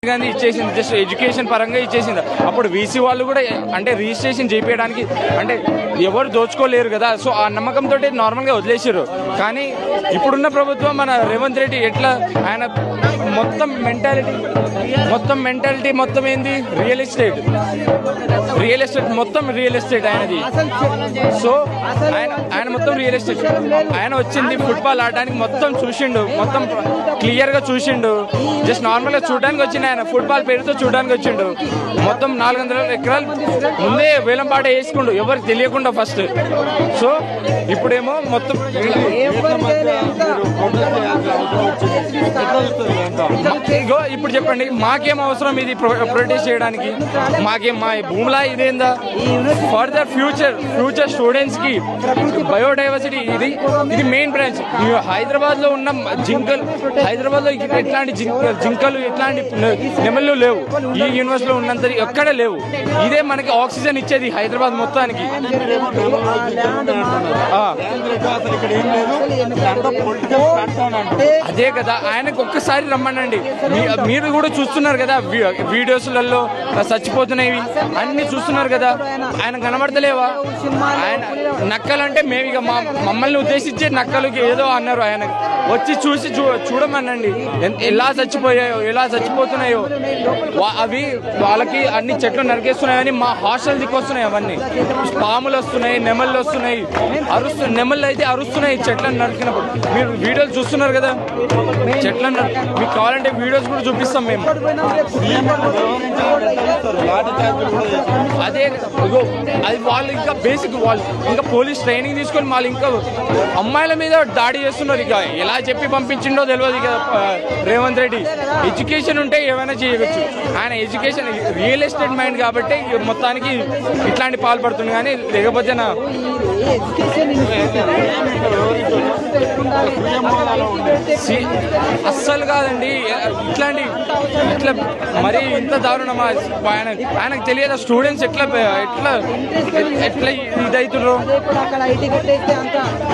గాంధీ ఇచ్చేసింది, just education పరంగా ఇచ్చేసింది. అప్పుడు వీసీ వాళ్ళు కూడా అంటే రిజిస్ట్రేషన్ చేయించడానికి అంటే ఎవరు దోచుకోలేరు కదా, సో ఆ నమ్మకంతో నార్మల్గా వదిలేసారు. కానీ ఇప్పుడున్న ప్రభుత్వం మన రేవంత్ రెడ్డి ఎట్లా ఆయన మొత్తం మెంటాలిటీ మొత్తం ఏంది రియల్ ఎస్టేట్ మొత్తం రియల్ ఎస్టేట్ ఆయనది. సో ఆయన మొత్తం రియల్ ఎస్టేట్. ఆయన వచ్చింది ఫుట్బాల్ ఆడడానికి, మొత్తం చూసిండు, మొత్తం క్లియర్ గా చూసిండు. జస్ట్ నార్మల్ గా చూడడానికి వచ్చిండు, ఆయన ఫుట్బాల్ పేరుతో చూడడానికి వచ్చిండు. మొత్తం 400 ఎకరాలు ముందే వేలంపాట వేసుకుండు ఎవరికి తెలియకుండా ఫస్ట్. సో ఇప్పుడేమో మొత్తం ఇప్పుడు చెప్పండి, మాకేం అవసరం ఇది ప్రొటెస్ట్ చేయడానికి? మాకేం మా భూమిలా ఇదేందా? ఫర్దర్ ఫ్యూచర్ స్టూడెంట్స్ కి బయోడైవర్సిటీ ఇది మెయిన్ బ్రాంచ్. హైదరాబాద్ లో ఉన్న హైదరాబాద్ లో ఎట్లాంటి జింకలు ఎట్లాంటి నెమళ్ళు లేవు, ఈ యూనివర్సిటీలో ఉన్నంత ఎక్కడ లేవు. ఇదే మనకి ఆక్సిజన్ ఇచ్చేది హైదరాబాద్ మొత్తానికి. అదే కదా, ఆయనకు ఒక్కసారి రమ్మనండి. మీరు కూడా చూస్తున్నారు కదా వీడియోస్లలో చచ్చిపోతున్నాయి అన్ని చూస్తున్నారు కదా, ఆయన కనబడతలేవా? ఆయన నక్కలంటే మేము ఇక మమ్మల్ని ఉద్దేశించి నక్కలకి ఏదో అన్నారు. ఆయన వచ్చి చూసి చూడమనండి ఎలా చచ్చిపోతున్నాయో. అవి వాళ్ళకి అన్ని చెట్లు నరికేస్తున్నాయని మా హాస్టల్ దిక్కొస్తున్నాయి. అవన్నీ పాములు వస్తున్నాయి, నెమళ్ళు వస్తున్నాయి, నెమళ్ళు అయితే అరుస్తున్నాయి చెట్లను నరికినప్పుడు. మీరు వీడియోలు చూస్తున్నారు కదా చెట్లను. మీకు కావాలంటే వీడియోస్ కూడా చూపిస్తాం మేము. అదే అది వాళ్ళు ఇంకా బేసిక్, వాళ్ళు ఇంకా పోలీస్ ట్రైనింగ్ తీసుకొని వాళ్ళు ఇంకా అమ్మాయిల మీద దాడి చేస్తున్నారు. ఇక ఎలా చెప్పి పంపించిండో తెలియదు ఇక రేవంత్ రెడ్డి. ఎడ్యుకేషన్ ఉంటే ఏమైనా చేయవచ్చు. ఆయన ఎడ్యుకేషన్ రియల్ ఎస్టేట్ మైండ్ కాబట్టి మొత్తానికి ఇట్లాంటి పాల్పడుతుంది. కానీ లేకపోతే అస్సలు కాదండి. ఇట్లా మరి ఇంత దారుణమా? ఆయనకు తెలియదా స్టూడెంట్స్ ఎట్లా ఇదవుతున్నారు?